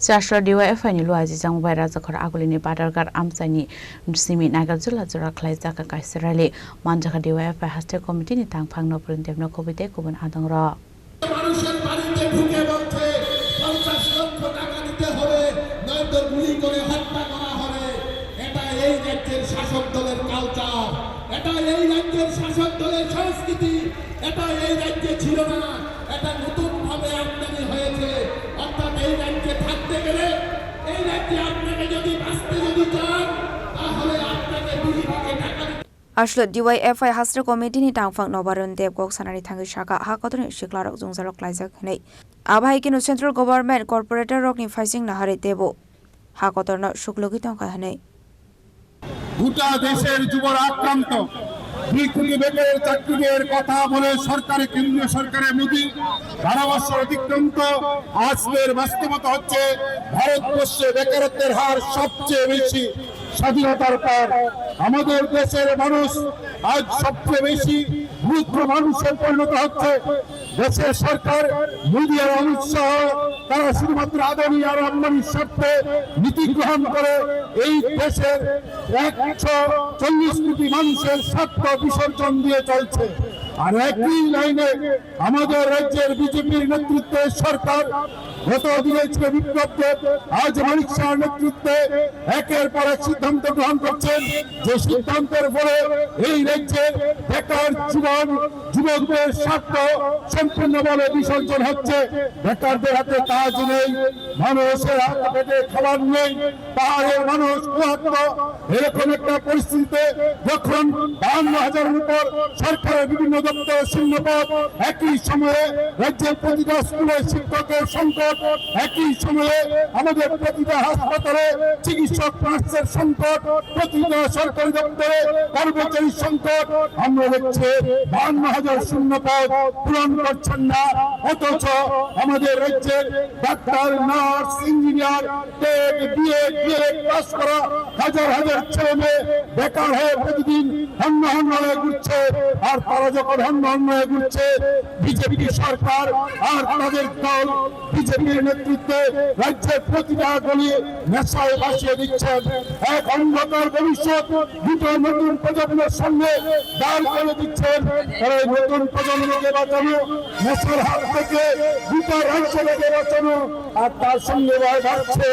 চারশো DYFI ni luaji jangbai rajakhor agulini badargar amchani simi nagal jula jura khlai jaka kaisirali manjaka DYFI হাস্তে committee ni tangphang no printemno kobite kubun adangro মানুষের বাড়িতে ঢুকে বলছে 50 লক্ষ টাকা দিতে হবে নয়তো গুলি করে হত্যা করা হবে এটা এই রাজ্যের শাসক দলের কালচার এটা এই রাজ্যের শাসক দলের সংস্কৃতি এটা এই রাজ্যে ছিল না এটা নতুন ভাবে আমদানি হয়েছে অর্থাৎ এই রাজ্যে থাকতে গেলে এই রাজ্যে আপনাকে যদি বাঁচতে যদি চান তাহলে আপনাকে বিজেপিকে টাকা Ashlo DYFI Hasra Committee ni tangphang nobaron deb gok sanari thangi shaka ha kotoni shiklarok jungzarok laijak nei abai kinu central government corporator rok ni faising na hare debo ha kotorno shuklogi tangka hanei গোটা দেশের যুবরা আক্রান্ত দুই কোটি বেকারের চাকরির কথা বলে সরকারি কেন্দ্রীয় সরকারের মোদী 12 বছর অতিক্রান্ত আজকের বাস্তবতা হচ্ছে ভারতবর্ষে বেকারত্বের হার সবচেয়ে বেশি স্বাধীনতার পর আমাদের দেশের মানুষ আজ সবচেয়ে বেশি মূর্খ মানুষে পরিণত হচ্ছে দেশের সরকার মোদী আর অমিত শাহ তারা শুধুমাত্র আদানি আর আম্বানির স্বার্থে নীতি গ্রহণ করে এই দেশের 140 কোটি মানুষের স্বার্থ বিসর্জন দিয়ে চলছে আর একই লাইনে আমাদের রাজ্যের বিজেপির নেতৃত্বে সরকার গত দিনে বিপ্লব আজ মানিক শাহর নেতৃত্বে একের পর এক সিদ্ধান্ত গ্রহণ করছেন যে সিদ্ধান্তের ফলে এই রাজ্যের বেকার যুবকদের স্বার্থ সম্পূর্ণভাবে বিসর্জন হচ্ছে বেকারদের হাতে কাজ নেই মানুষের হাতে পেটে খাবার নেই পাহাড়ের মানুষ এরকম একটা পরিস্থিতিতে যখন 52,000-এর উপর সরকারের বিভিন্ন দপ্তর শূন্যপদ একই সময়ে রাজ্যের প্রতিটা স্কুলের শিক্ষকের সংকট একই সময়ে আমাদের প্রতিটা হাসপাতালে চিকিৎসক নার্সের সংকট প্রতিটা সরকারি দপ্তরে কর্মচারীর সংকট আমরা দেখছি 52,000 শূন্যপদ পূরণ করছেন না অথচ আমাদের রাজ্যের doctor nurse engineer TET BA pass করা হাজার হাজার ছেলে মেয়ে বেকার হয়ে প্রতিদিন হন্য হয়ে ঘুরছে আর তারা যখন হন্য হয়ে ঘুরছে বিজেপি সরকার আর তাদের দল বিজেপির নেতৃত্বে রাজ্যের প্রতিটা গলি নেশায় ভাসিয়ে দিচ্ছেন এক অন্ধকার ভবিষ্যৎ দুটো নতুন প্রজন্মের সঙ্গে দাঁড় করে দিচ্ছেন তারা এই নতুন প্রজন্মকে বাঁচানো নেশার হাত থেকে দুটো রাজ্যকে বাঁচানো আর তার সঙ্গে ভাবছে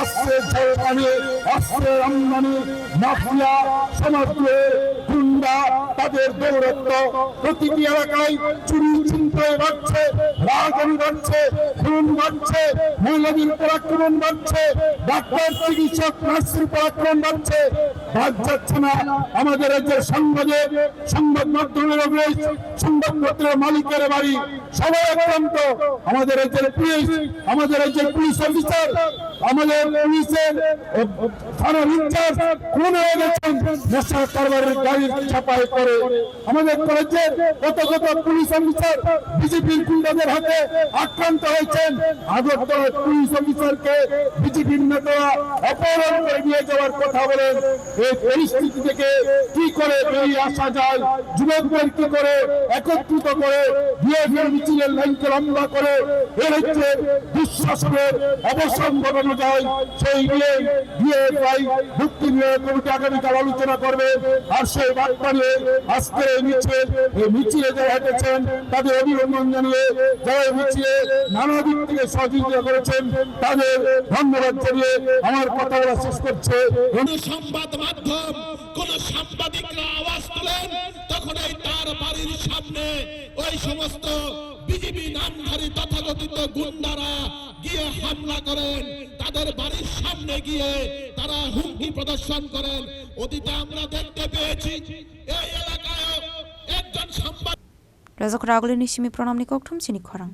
অস্ত্রের ঝড়পানি অস্ত্রের আমদানি মাফিয়া সমাজের গুন্ডা তাদের দৌরত্ব প্রতিটি এলাকায় চুরি ছিনতাই বাড়ছে রাজধানী বাড়ছে খুন বাড়ছে মহিলাদের উপর আক্রমণ বাড়ছে ডাক্তার চিকিৎসক নার্সের উপর আক্রমণ বাড়ছে বাদ যাচ্ছে না আমাদের রাজ্যের সংবাদ মাধ্যমের অফিস সংবাদপত্রের মালিকের বাড়ি সবাই আক্রান্ত আমাদের রাজ্যের পুলিশ অফিসার আমাদের পুলিশের থানার ইনচার্জ খুন হয়ে গেছেন নেশা কারবারের গাড়ির চাপায় করে আমাদের কলেজের কত পুলিশ অফিসার বিজেপির গুন্ডাদের হাতে আক্রান্ত হয়েছেন আগরতলার পুলিশ অফিসারকে বিজেপির নেতারা অপহরণ করে নিয়ে যাওয়ার কথা বলেন এই পরিস্থিতি থেকে কি করে বেরিয়ে আসা যায় যুবকদের কি করে একত্রিত করে ডিএফআই মিছিলের লাইনকে লম্বা করে এই রাজ্যের দুঃশাসনের অবসান ঘটানো যায় সেই নিয়ে ডিএফআই মুক্তি নিয়ে কমিটি আগামীকাল আলোচনা করবে আর সেই বার্তা নিয়ে আজকে এই মিছিলে যারা হেঁটেছেন তাদের অভিনন্দন জানিয়ে যারা মিছিলে নানা দিক থেকে সহযোগিতা করেছেন তাদের ধন্যবাদ জানিয়ে আমার কথা বলা শেষ করছে সংবাদ মাধ্যম কোন সাংবাদিকরা আওয়াজ তোলেন তখন এই তার বাড়ির সামনে ওই সমস্ত বিজেপি নামধারী তথাকথিত গুন্ডারা গিয়ে হামলা করেন তাদের বাড়ির সামনে গিয়ে তারা হুমকি প্রদর্শন করেন অতীতে আমরা দেখতে পেয়েছি এই এলাকায় একজন সাংবাদিক Razak Ragli ni simi pronam ni koktum sini khorang